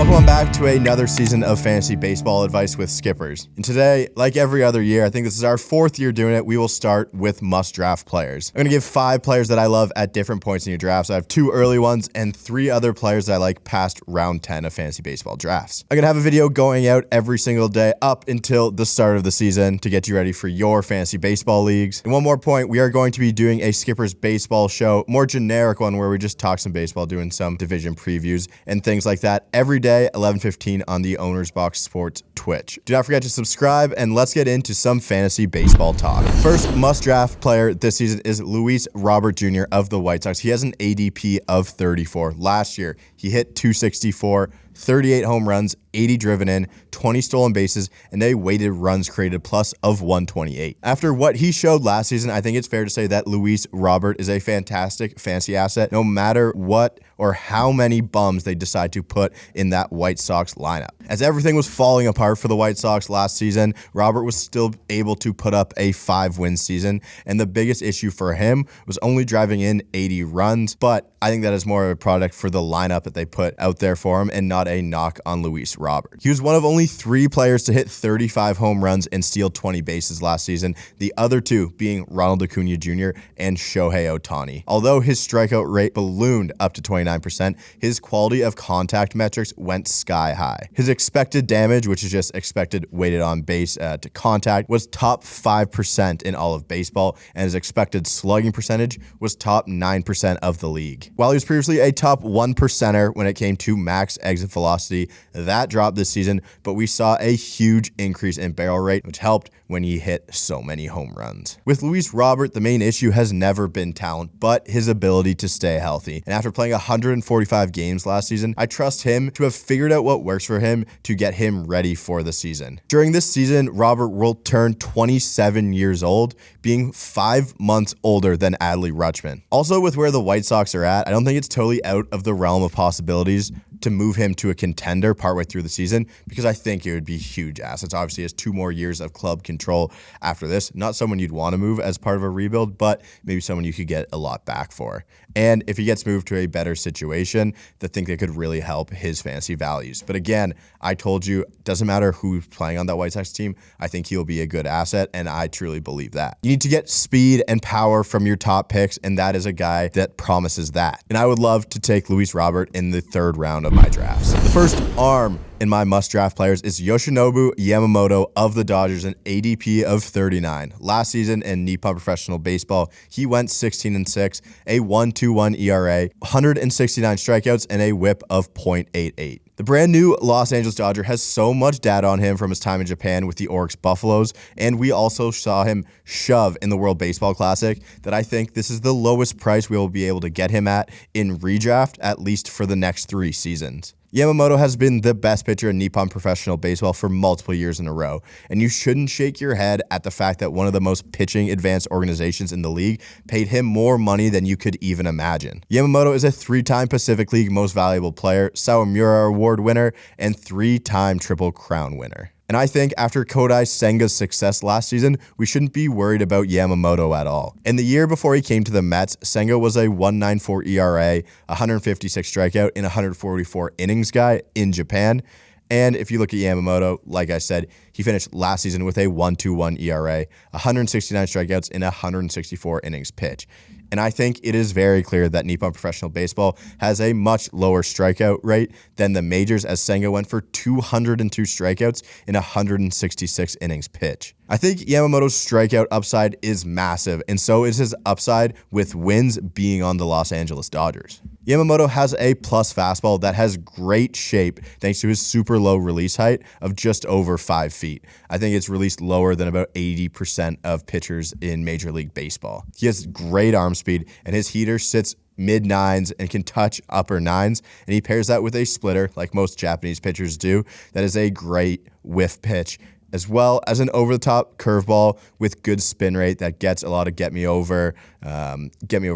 Welcome back to another season of Fantasy Baseball Advice with Skippers. And today, like every other year, I think this is our fourth year doing it, we will start with must-draft players. I'm going to give 5 players that I love at different points in your drafts. I have 2 early ones and 3 other players that I like past round 10 of fantasy baseball drafts. I'm going to have a video going out every single day up until the start of the season to get you ready for your fantasy baseball leagues. And one more point, we are going to be doing a Skippers baseball show, more generic one where we just talk some baseball, doing some division previews and things like that every day, 11:15 on the OwnersBox Sports Twitch. Do not forget to subscribe, and let's get into some fantasy baseball talk. First must-draft player this season is Luis Robert Jr. of the White Sox. He has an ADP of 34. Last year, he hit 264, 38 home runs, 80 driven in, 20 stolen bases, and a weighted runs created plus of 128. After what he showed last season, I think it's fair to say that Luis Robert is a fantastic fantasy asset, no matter what or how many bums they decide to put in that White Sox lineup. As everything was falling apart for the White Sox last season, Robert was still able to put up a 5-win season, and the biggest issue for him was only driving in 80 runs, but I think that is more of a product for the lineup that they put out there for him and not a knock on Luis Robert. He was one of only 3 players to hit 35 home runs and steal 20 bases last season, the other 2 being Ronald Acuna Jr. and Shohei Ohtani. Although his strikeout rate ballooned up to 29%, his quality of contact metrics went sky high. His expected damage, which is just expected weighted on base to contact, was top 5% in all of baseball, and his expected slugging percentage was top 9% of the league. While he was previously a top 1%er when it came to max exit velocity, that dropped this season, but we saw a huge increase in barrel rate, which helped when he hit so many home runs. With Luis Robert, the main issue has never been talent, but his ability to stay healthy. And after playing 145 games last season, I trust him to have figured out what works for him to get him ready for the season. During this season, Robert will turn 27 years old, being 5 months older than Adley Rutschman. Also, with where the White Sox are at, I don't think it's totally out of the realm of possibilities to move him to a contender partway through the season, because I think it would be huge assets. Obviously, he has 2 more years of club control after this. Not someone you'd want to move as part of a rebuild, but maybe someone you could get a lot back for. And if he gets moved to a better situation, I think that could really help his fantasy values. But again, I told you, doesn't matter who's playing on that White Sox team, I think he'll be a good asset, and I truly believe that. You need to get speed and power from your top picks, and that is a guy that promises that. And I would love to take Luis Robert in the 3rd round of my drafts. The first arm in my must-draft players is Yoshinobu Yamamoto of the Dodgers, an ADP of 39. Last season in Nippon Professional Baseball, he went 16-6, a 1.21 ERA, 169 strikeouts, and a whip of .88. The brand new Los Angeles Dodger has so much data on him from his time in Japan with the Oryx Buffaloes, and we also saw him shove in the World Baseball Classic, that I think this is the lowest price we will be able to get him at in redraft, at least for the next 3 seasons. Yamamoto has been the best pitcher in Nippon Professional Baseball for multiple years in a row, and you shouldn't shake your head at the fact that one of the most pitching advanced organizations in the league paid him more money than you could even imagine. Yamamoto is a 3-time Pacific League Most Valuable Player, Sawamura Award winner, and 3-time Triple Crown winner. And I think after Kodai Senga's success last season, we shouldn't be worried about Yamamoto at all. In the year before he came to the Mets, Senga was a 1.94 ERA, 156 strikeout, and 144 innings guy in Japan. And if you look at Yamamoto, like I said, he finished last season with a 1.21 ERA, 169 strikeouts, and 164 innings pitched. And I think it is very clear that Nippon Professional Baseball has a much lower strikeout rate than the majors, as Senga went for 202 strikeouts in 166 innings pitched. I think Yamamoto's strikeout upside is massive, and so is his upside with wins being on the Los Angeles Dodgers. Yamamoto has a plus fastball that has great shape thanks to his super low release height of just over 5 feet. I think it's released lower than about 80% of pitchers in Major League Baseball. He has great arm speed, and his heater sits mid-9s and can touch upper 9s, and he pairs that with a splitter like most Japanese pitchers do. That is a great whiff pitch. as well as an over-the-top curveball with good spin rate that gets a lot of get me over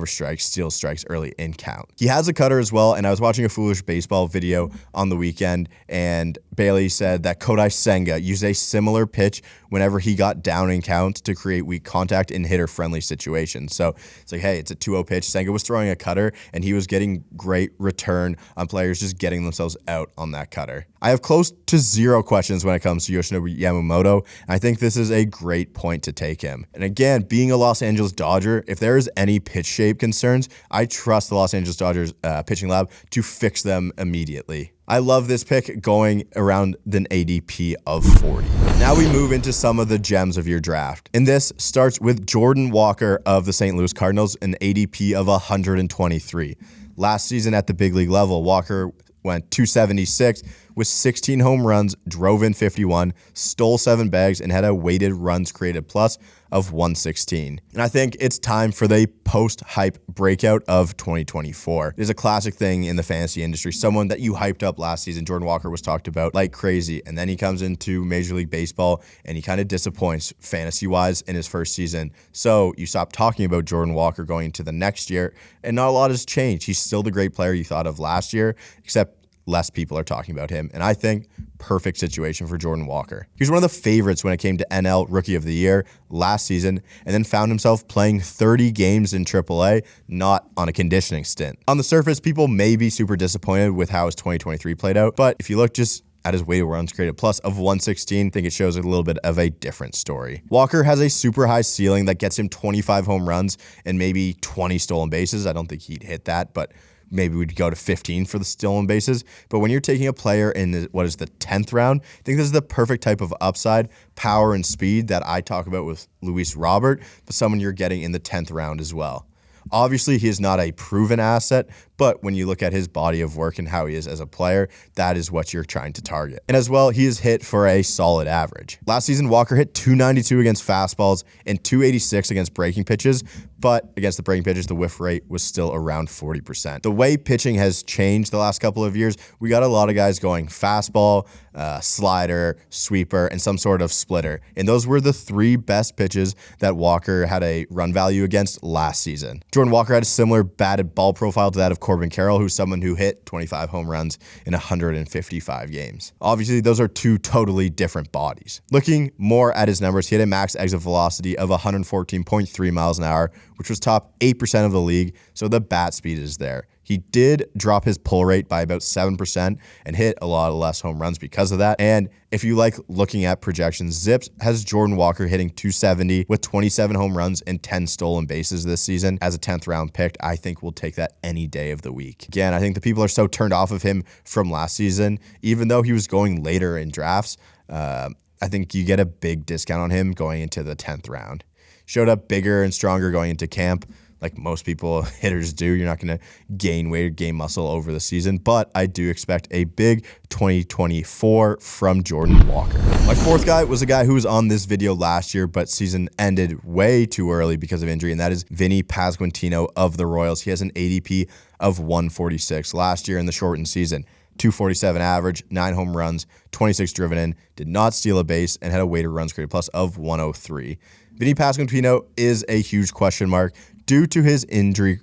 strikes, steal strikes early in count. He has a cutter as well, and I was watching a Foolish Baseball video on the weekend, and Bailey said that Kodai Senga used a similar pitch whenever he got down in count to create weak contact in hitter-friendly situations. So it's like, hey, it's a 2-0 pitch. Senga was throwing a cutter, and he was getting great return on players just getting themselves out on that cutter. I have close to zero questions when it comes to Yoshinobu Yamamoto, and I think this is a great point to take him. And again, being a Los Angeles Dodger, if there is any pitch shape concerns, I trust the Los Angeles Dodgers pitching lab to fix them immediately. I love this pick going around an ADP of 40. Now we move into some of the gems of your draft. And this starts with Jordan Walker of the St. Louis Cardinals, an ADP of 123. Last season at the big league level, Walker went 276 with 16 home runs, drove in 51, stole 7 bags, and had a weighted runs created plus of 116. And I think it's time for the post-hype breakout of 2024. It is a classic thing in the fantasy industry. Someone that you hyped up last season, Jordan Walker, was talked about like crazy, and then he comes into Major League Baseball and he kind of disappoints fantasy-wise in his first season. So you stop talking about Jordan Walker going into the next year, and not a lot has changed. He's still the great player you thought of last year, except less people are talking about him. And I think perfect situation for Jordan Walker. He was one of the favorites when it came to NL Rookie of the Year last season, and then found himself playing 30 games in AAA, not on a conditioning stint. On the surface, people may be super disappointed with how his 2023 played out, but if you look just at his weighted runs created plus of 116, I think it shows a little bit of a different story. Walker has a super high ceiling that gets him 25 home runs and maybe 20 stolen bases. I don't think he'd hit that, but maybe we'd go to 15 for the stolen bases. But when you're taking a player in what is the 10th round, I think this is the perfect type of upside, power, and speed that I talk about with Luis Robert, but someone you're getting in the 10th round as well. Obviously, he is not a proven asset, but when you look at his body of work and how he is as a player, that is what you're trying to target. And as well, he is hit for a solid average. Last season, Walker hit 292 against fastballs and 286 against breaking pitches, but against the breaking pitches, the whiff rate was still around 40%. The way pitching has changed the last couple of years, we got a lot of guys going fastball, slider, sweeper, and some sort of splitter. And those were the 3 best pitches that Walker had a run value against last season. Jordan Walker had a similar batted ball profile to that of Corbin Carroll, who's someone who hit 25 home runs in 155 games. Obviously, those are 2 totally different bodies. Looking more at his numbers, he had a max exit velocity of 114.3 miles an hour, which was top 8% of the league, so the bat speed is there. He did drop his pull rate by about 7% and hit a lot less home runs because of that. And if you like looking at projections, Zips has Jordan Walker hitting 270 with 27 home runs and 10 stolen bases this season as a 10th round pick. I think we'll take that any day of the week. Again, I think the people are so turned off of him from last season, even though he was going later in drafts. I think you get a big discount on him going into the 10th round. Showed up bigger and stronger going into camp, like most people hitters do. You're not going to gain weight or gain muscle over the season, but I do expect a big 2024 from Jordan Walker. My 4th guy was a guy who was on this video last year, but season ended way too early because of injury, and that is Vinnie Pestano of the Royals. He has an ADP of 146 last year in the shortened season. 247 average, 9 home runs, 26 driven in, did not steal a base, and had a weighted runs created plus of 103. Vinnie Pestano is a huge question mark due to his injury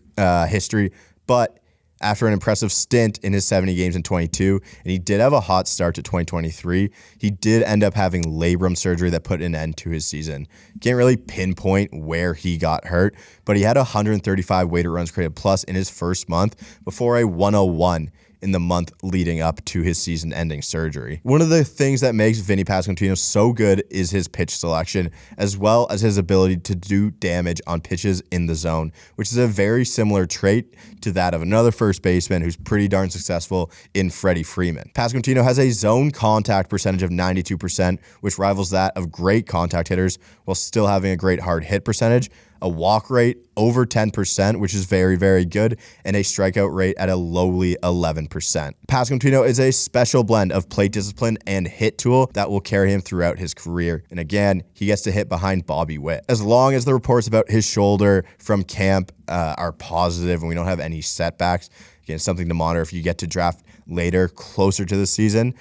history, but after an impressive stint in his 70 games in 22, and he did have a hot start to 2023, he did end up having labrum surgery that put an end to his season. Can't really pinpoint where he got hurt, but he had 135 weighted runs created plus in his first month before a 101 in the month leading up to his season-ending surgery. One of the things that makes Vinnie Pestano so good is his pitch selection, as well as his ability to do damage on pitches in the zone, which is a very similar trait to that of another first baseman who's pretty darn successful in Freddie Freeman. Pestano has a zone contact percentage of 92%, which rivals that of great contact hitters, while still having a great hard hit percentage, a walk rate over 10%, which is very, very good, and a strikeout rate at a lowly 11%. Pestano is a special blend of plate discipline and hit tool that will carry him throughout his career. And again, he gets to hit behind Bobby Witt. As long as the reports about his shoulder from camp are positive and we don't have any setbacks, Again, something to monitor if you get to draft later, closer to the season.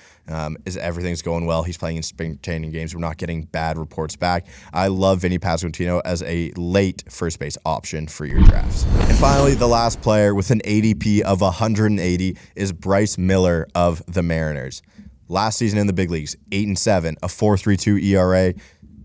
Is everything's going well. He's playing in spring training games. We're not getting bad reports back. I love Vinnie Pestano as a late first base option for your drafts. And finally, the last player with an ADP of 180 is Bryce Miller of the Mariners. Last season in the big leagues, 8-7, a 4.32 ERA,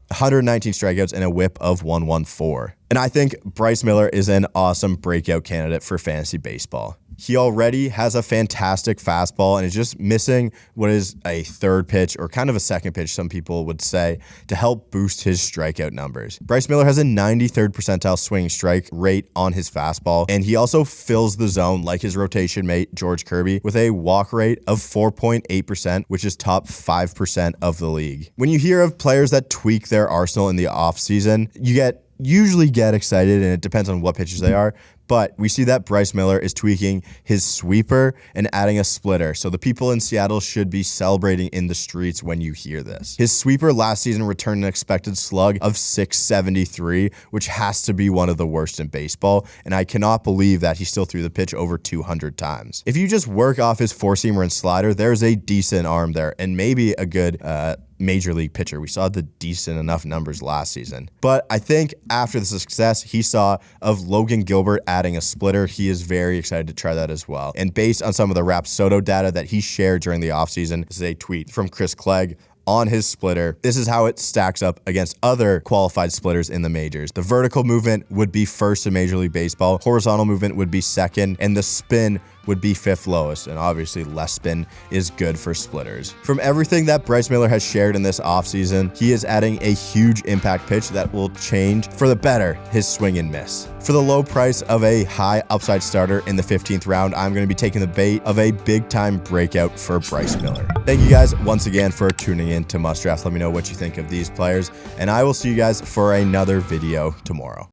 119 strikeouts, and a whip of 114. And I think Bryce Miller is an awesome breakout candidate for fantasy baseball. He already has a fantastic fastball and is just missing what is a third pitch or kind of a second pitch, some people would say, to help boost his strikeout numbers. Bryce Miller has a 93rd percentile swinging strike rate on his fastball, and he also fills the zone like his rotation mate, George Kirby, with a walk rate of 4.8%, which is top 5% of the league. When you hear of players that tweak their arsenal in the offseason, you usually get excited, and it depends on what pitches they are. But we see that Bryce Miller is tweaking his sweeper and adding a splitter. So the people in Seattle should be celebrating in the streets when you hear this. His sweeper last season returned an expected slug of 673, which has to be one of the worst in baseball. And I cannot believe that he still threw the pitch over 200 times. If you just work off his four-seamer and slider, there's a decent arm there and maybe a good major league pitcher. We saw the decent enough numbers last season. But I think after the success he saw of Logan Gilbert adding a splitter, he is very excited to try that as well. And based on some of the Rapsodo data that he shared during the offseason, this is a tweet from Chris Clegg on his splitter. This is how it stacks up against other qualified splitters in the majors. The vertical movement would be first in Major League Baseball, horizontal movement would be second, and the spin would be fifth lowest, and obviously less spin is good for splitters. From everything that Bryce Miller has shared in this offseason, he is adding a huge impact pitch that will change for the better his swing and miss. For the low price of a high upside starter in the 15th round, I'm going to be taking the bait of a big-time breakout for Bryce Miller. Thank you guys once again for tuning in to Must Draft. Let me know what you think of these players, and I will see you guys for another video tomorrow.